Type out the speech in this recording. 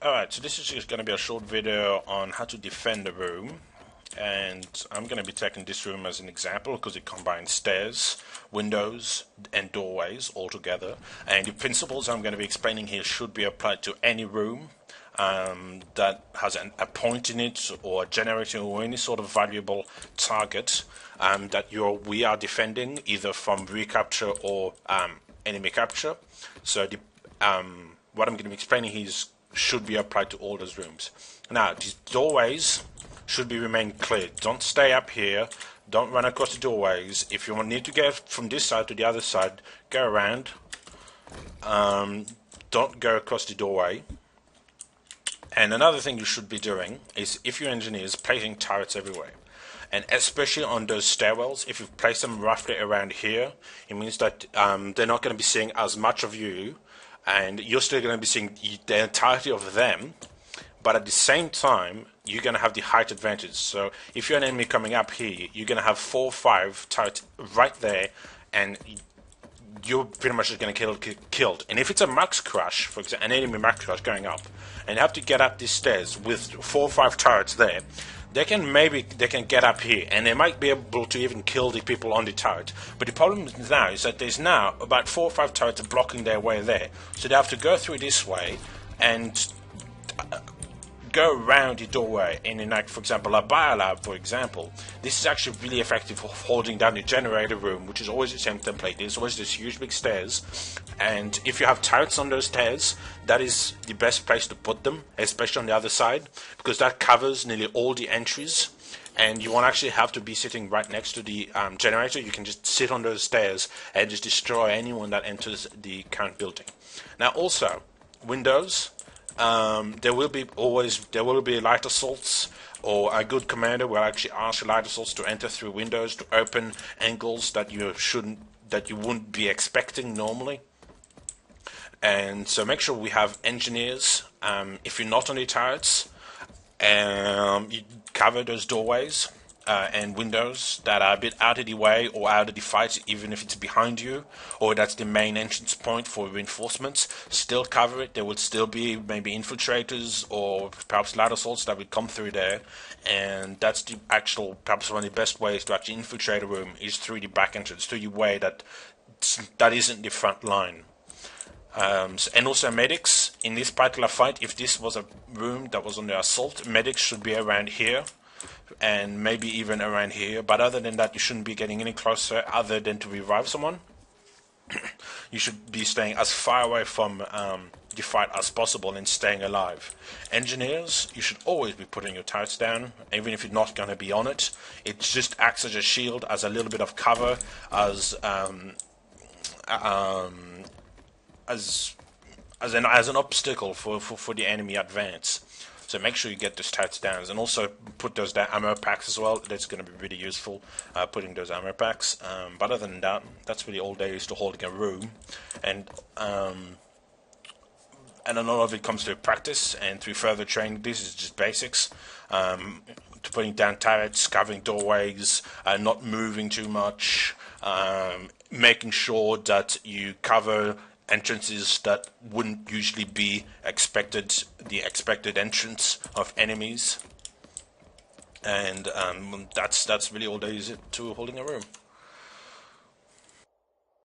Alright, so this is just going to be a short video on how to defend a room, and I'm going to be taking this room as an example because it combines stairs, windows and doorways all together, and the principles I'm going to be explaining here should be applied to any room that has a point in it or a generator or any sort of valuable target that we are defending either from recapture or enemy capture. So what I'm going to be explaining here should be applied to all those rooms. Now, these doorways should be remain clear. Don't stay up here. Don't run across the doorways. If you need to get from this side to the other side, go around. Don't go across the doorway. And another thing you should be doing is, if you're engineers, placing turrets everywhere. And especially on those stairwells, if you place them roughly around here, it means that they're not going to be seeing as much of you, and you're still going to be seeing the entirety of them, but at the same time you're going to have the height advantage. So if you're an enemy coming up here, you're going to have 4 or 5 turrets right there, and you're pretty much just going to get killed. And if it's a max crash, for example, an enemy max crash going up, and you have to get up these stairs with 4 or 5 turrets there, they can get up here, and they might be able to even kill the people on the turret. But the problem now is that there's now about 4 or 5 turrets blocking their way there, so they have to go through this way and go around the doorway. And in, like, for example, a biolab, for example, this is actually really effective for holding down the generator room, which is always the same template. There's always this huge big stairs, and if you have turrets on those stairs, that is the best place to put them, especially on the other side, because that covers nearly all the entries, and you won't actually have to be sitting right next to the generator. You can just sit on those stairs and just destroy anyone that enters the current building. Now also, windows, there will be light assaults, or a good commander will actually ask light assaults to enter through windows to open angles that you wouldn't be expecting normally. And so make sure we have engineers. If you're not on the turrets, you cover those doorways and windows that are a bit out of the way or out of the fight, even if it's behind you or that's the main entrance point for reinforcements. Still cover it. There will still be maybe infiltrators or perhaps light assaults that will come through there, and that's the actual, perhaps one of the best ways to actually infiltrate a room is through the back entrance, through the way that isn't the front line. And also medics in this particular fight. If this was a room that was under assault, medics should be around here and maybe even around here, but other than that you shouldn't be getting any closer other than to revive someone. You should be staying as far away from the fight as possible and staying alive. Engineers, you should always be putting your turrets down, even if you're not going to be on it. It just acts as a shield, as a little bit of cover, as an obstacle for the enemy advance. So make sure you get those turrets down, and also put those down ammo packs as well. That's going to be really useful, putting those ammo packs. But other than that, that's really all there is to holding a room, and a lot of it comes through practice and through further training. This is just basics. To putting down turrets, covering doorways, not moving too much, making sure that you cover entrances that wouldn't usually be the expected entrance of enemies, and that's really all there is to holding a room.